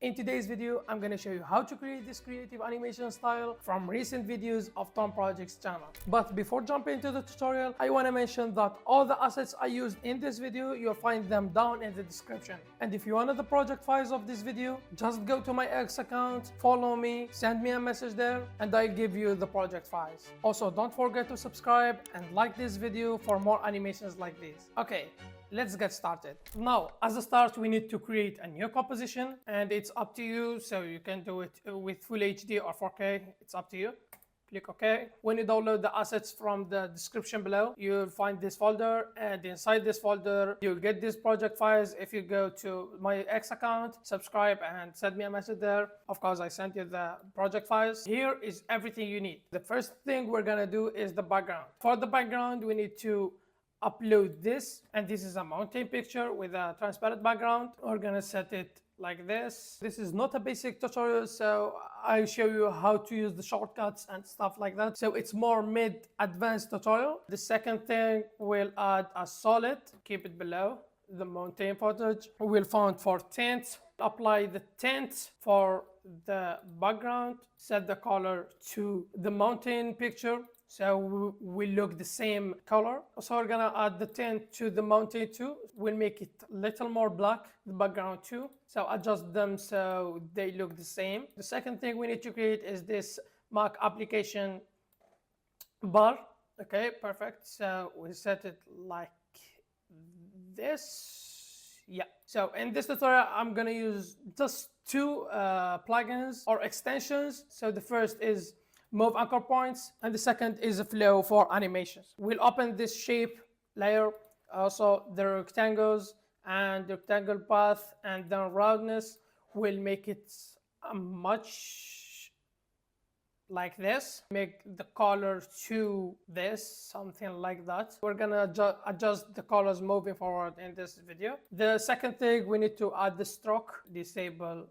In today's video, I'm going to show you how to create this creative animation style from recent videos of TomProjects channel. But before jumping into the tutorial, I want to mention that all the assets I used in this video, you'll find them down in the description. And if you wanted the project files of this video, just go to my X account, follow me, send me a message there, and I'll give you the project files. Also, don't forget to subscribe and like this video for more animations like this. Okay, let's get started. Now, as a start, we need to create a new composition, and it's up to you. So you can do it with Full HD or 4K. It's up to you. Click OK. When you download the assets from the description below, you'll find this folder, and inside this folder, you'll get these project files. If you go to my X account, subscribe, and send me a message there. Of course, I sent you the project files. Here is everything you need. The first thing we're gonna do is the background. For the background, we need to upload this, and this is a mountain picture with a transparent background. We're gonna set it like this. This is not a basic tutorial, so I'll show you how to use the shortcuts and stuff like that. So it's more mid-advanced tutorial. The second thing, we'll add a solid, keep it below the mountain footage. We'll font for tint, apply the tint for the background, set the color to the mountain picture, so we look the same color. So we're gonna add the tint to the mountain too. We'll make it a little more black, the background too. So adjust them so they look the same. The second thing we need to create is this Mac application bar. Okay, perfect. So we set it like this. Yeah. So in this tutorial, I'm gonna use just two plugins or extensions. So the first is Move Anchor Points, and the second is a Flow for animations. We'll open this shape layer, also the rectangles and the rectangle path, and then roundness. We'll make it much like this. Make the color to this, something like that. We're gonna adjust the colors moving forward in this video. The second thing, we need to add the stroke. Disable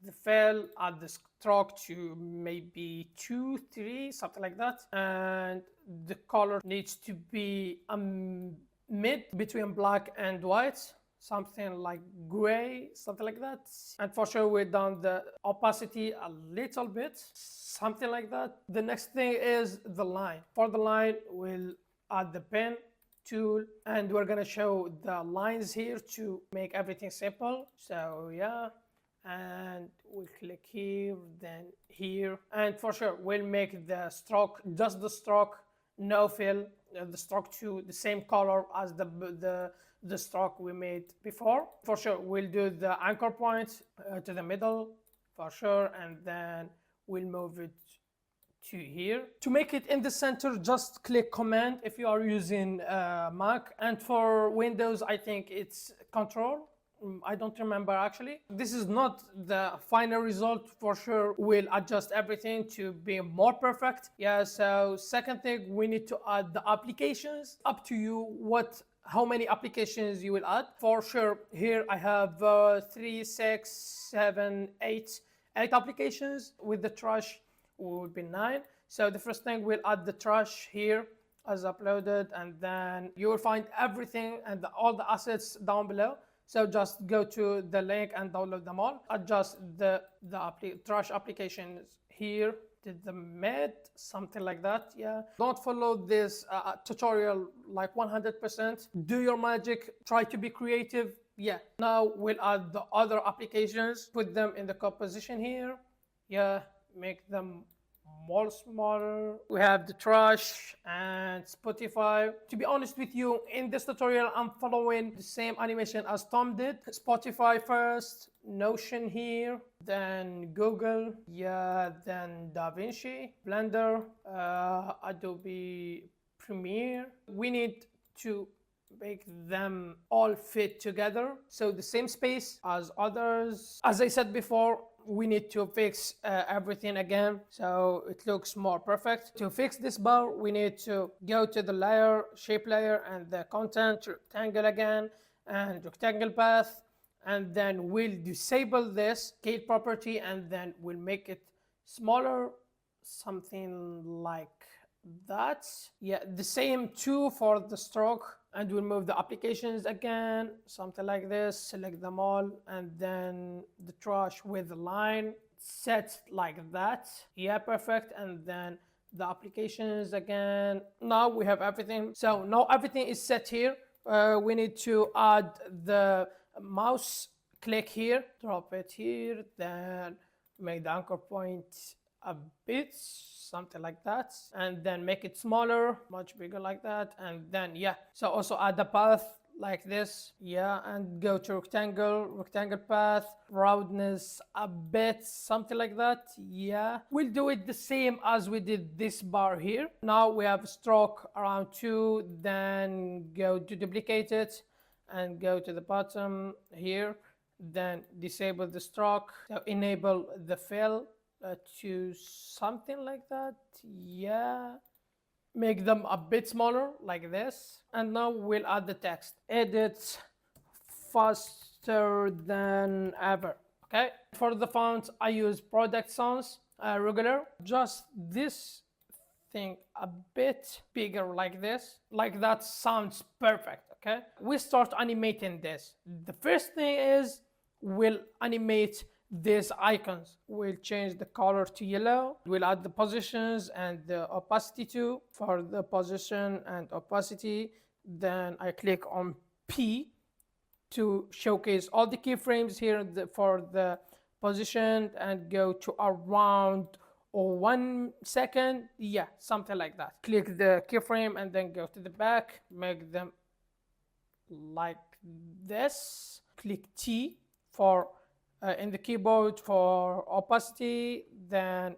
the fill, add the stroke to maybe 2, 3, something like that. And the color needs to be mid between black and white, something like gray, something like that. And for sure, we're down the opacity a little bit, something like that. The next thing is the line. For the line, we'll add the pen tool, and we're gonna show the lines here to make everything simple. So yeah, and we'll click here, then here, and for sure we'll make the stroke, just the stroke, no fill, the stroke to the same color as the stroke we made before. For sure we'll do the anchor point to the middle, for sure, and then we'll move it to here. To make it in the center, just click Command if you are using Mac, and for Windows I think it's Control. I don't remember actually. This is not the final result. For sure we'll adjust everything to be more perfect. Yeah, so second thing, we need to add the applications. Up to you how many applications you will add. For sure here I have 3, 6, 7, 8 applications. With the trash will be 9. So the first thing, we'll add the trash here as uploaded, and then you will find everything and all the assets down below. So just go to the link and download them all. Adjust the trash applications here to the mid, something like that. Yeah. Don't follow this tutorial like 100%. Do your magic. Try to be creative. Yeah. Now we'll add the other applications. Put them in the composition here. Yeah. Make them more smaller. We have the trash and Spotify. To be honest with you, in this tutorial I'm following the same animation as Tom did. Spotify first, Notion here, then Google, yeah, then DaVinci, Blender, Adobe Premiere. We need to make them all fit together, so the same space as others. As I said before, we need to fix everything again so it looks more perfect. To fix this bar, we need to go to the layer, shape layer, and the content, rectangle again, and rectangle path, and then we'll disable this scale property, and then we'll make it smaller, something like that. Yeah, the same too for the stroke and we'll move the applications again, something like this, select them all, and then the trash with the line set like that. Yeah, perfect. And then the applications again. Now we have everything. So now everything is set here. We need to add the mouse click here, drop it here, then make the anchor point a bit, something like that, and then make it smaller, much bigger like that, and then yeah. So also add the path like this, yeah, and go to rectangle path, roundness a bit, something like that, yeah. We'll do it the same as we did this bar here. Now we have stroke around 2, then go to duplicate it and go to the bottom here, then disable the stroke, so enable the fill to something like that, yeah. Make them a bit smaller like this, and now we'll add the text. Edit faster than ever. Okay, for the font I use product sans regular, just this thing a bit bigger like this, like that sounds perfect. Okay, we start animating this. The first thing is we'll animate these icons. We'll change the color to yellow. We'll add the positions and the opacity too. For the position and opacity, then I click on P to showcase all the keyframes here for the position, and go to around 1 second, yeah, something like that. Click the keyframe and then go to the back, make them like this. Click T for in the keyboard for opacity, then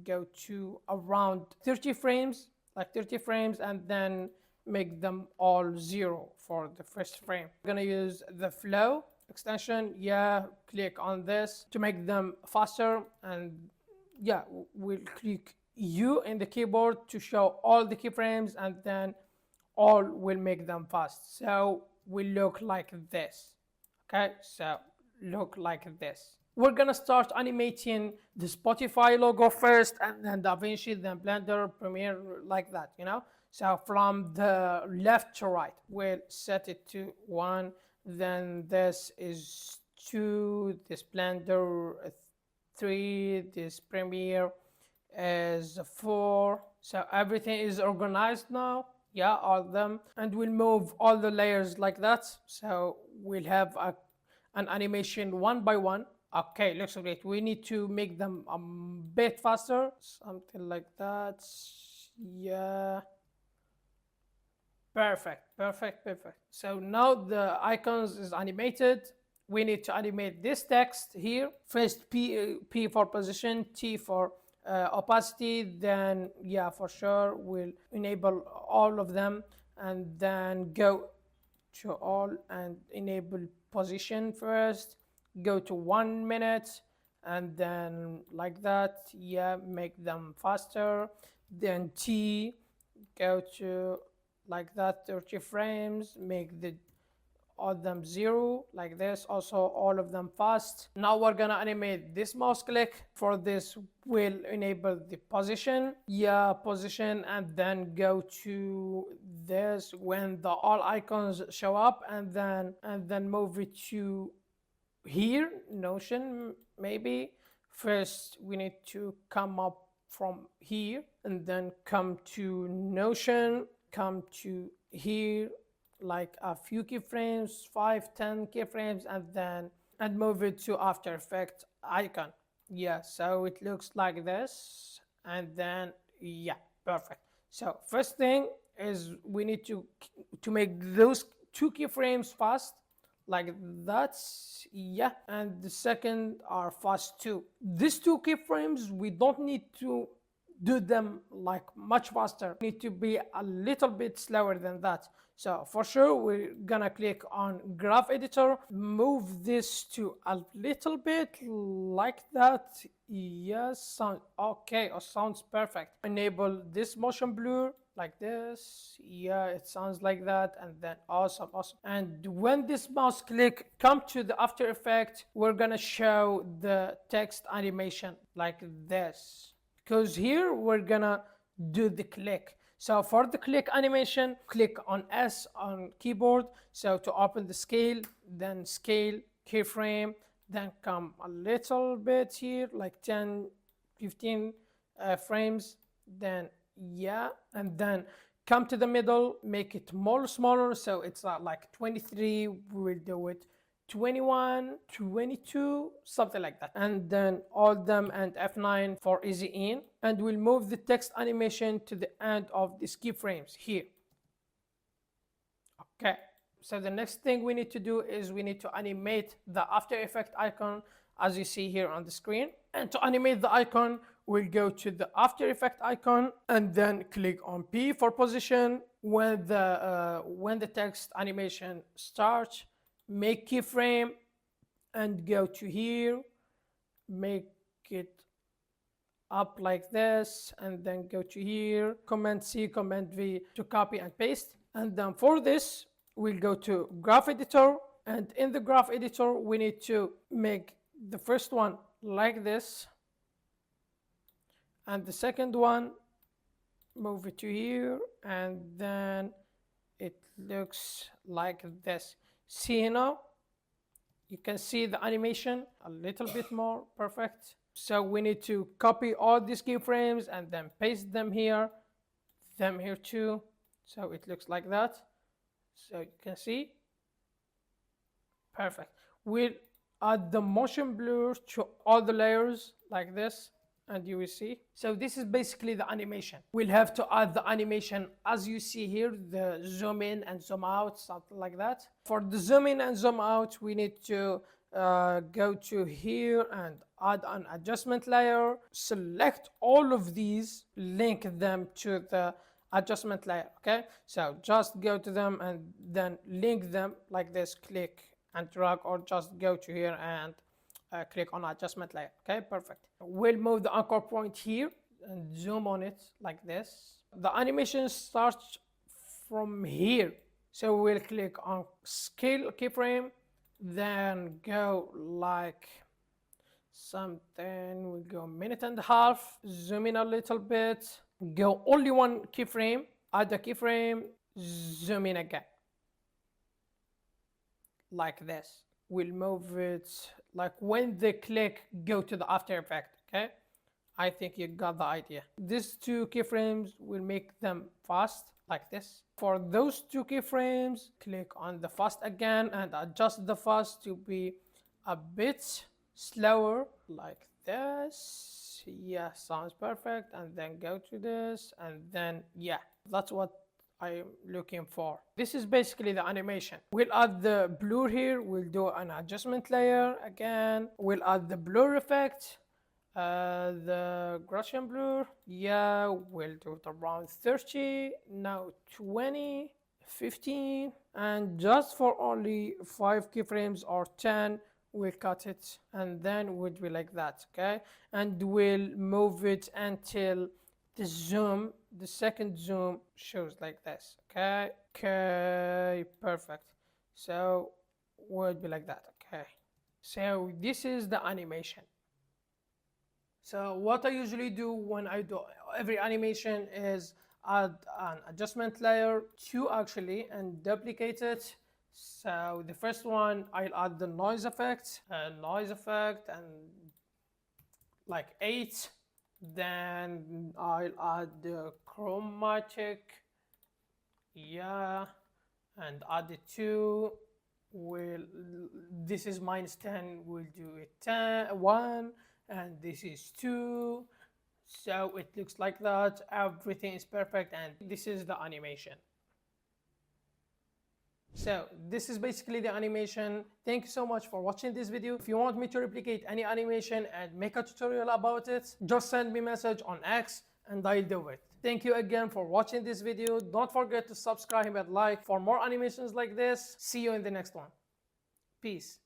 go to around 30 frames, like 30 frames, and then make them all 0 for the first frame. I'm gonna use the flow extension, yeah, click on this to make them faster, and yeah, we'll click U in the keyboard to show all the keyframes, and then all will make them fast. So we look like this. Okay, so look like this. We're gonna start animating the Spotify logo first, and then DaVinci, then Blender, Premiere, like that, you know. So from the left to right, we'll set it to 1, then this is 2, this Blender 3, this Premiere is 4. So everything is organized now, yeah, all of them, and we'll move all the layers like that. So we'll have an animation one by one. Okay, looks great. We need to make them a bit faster, something like that, yeah. Perfect. So now the icons is animated. We need to animate this text here. First P for position, T for opacity, then yeah, for sure we'll enable all of them, and then go to all and enable position first, go to 1 minute, and then like that, yeah, make them faster. Then T, go to like that 30 frames, make all of them 0 like this, also all of them fast. Now we're gonna animate this mouse click. For this we'll enable the position, yeah, position, and then go to this when the all icons show up, and then move it to here, Notion maybe. First we need to come up from here, and then come to Notion, come to here, like a few keyframes, 5-10 keyframes, and move it to After Effects icon. Yeah, so it looks like this, and then yeah, perfect. So first thing is we need to make those 2 keyframes fast, like that, yeah, and the second are fast too. These 2 keyframes we don't need to do them like much faster, need to be a little bit slower than that. So for sure we're gonna click on graph editor, move this to a little bit like that, yes, sound okay, or sounds perfect. Enable this motion blur like this, yeah, it sounds like that, and then awesome. And when this mouse click come to the After Effect, we're gonna show the text animation like this, because here we're gonna do the click. So for the click animation, click on S on keyboard. So to open the scale, then scale, keyframe, then come a little bit here, like 10, 15 frames, then yeah, and then come to the middle, make it more smaller, so it's like 23, we will do it 21, 22, something like that. And then Alt them and F9 for easy in. And we'll move the text animation to the end of these keyframes here. Okay, so the next thing we need to do is we need to animate the After Effects icon as you see here on the screen. And to animate the icon, we'll go to the After Effects icon and then click on P for position. When the text animation starts, make keyframe and go to here, make it up like this, and then go to here, Command C, Command V to copy and paste. And then for this, we'll go to Graph Editor, and in the Graph Editor, we need to make the first one like this, and the second one, move it to here, and then it looks like this. See now, you can see the animation a little bit more perfect. So we need to copy all these keyframes and then paste them here too. So it looks like that. So you can see, perfect. We'll add the motion blur to all the layers like this, and you will see. So this is basically the animation. We'll have to add the animation as you see here, the zoom in and zoom out, something like that. For the zoom in and zoom out, we need to go to here and add an adjustment layer, select all of these, link them to the adjustment layer. Okay, so just go to them and then link them like this, click and drag, or just go to here and click on adjustment layer. Okay, perfect. We'll move the anchor point here and zoom on it like this. The animation starts from here, so we'll click on scale keyframe, then go like something, we'll go 1.5 minutes, zoom in a little bit, go only one keyframe, add the keyframe, zoom in again like this. We'll move it like when they click, go to the After Effect. Okay, I think you got the idea. These two keyframes will make them fast like this. For those two keyframes, click on the fast again and adjust the fast to be a bit slower like this. Yeah, sounds perfect. And then go to this, and then yeah, that's what I'm looking for. This is basically the animation. We'll add the blur here, we'll do an adjustment layer again, we'll add the blur effect, the Gaussian blur, yeah, we'll do it around 30, now 20, 15, and just for only 5 keyframes or 10, we'll cut it, and then we'll be like that. Okay, and we'll move it until the zoom, the second zoom shows like this. Okay, perfect. So we'll be like that. Okay, so this is the animation. So what I usually do when I do every animation is add an adjustment layer, 2 actually, and duplicate it. So the first one, I'll add the noise effect, and like 8. Then I'll add the chromatic, yeah, and add the 2. This is -10, we'll do it 1, and this is 2. So it looks like that, everything is perfect, and this is the animation. So this is basically the animation. Thank you so much for watching this video. If you want me to replicate any animation and make a tutorial about it, just send me a message on X and I'll do it. Thank you again for watching this video. Don't forget to subscribe and like for more animations like this. See you in the next one. Peace.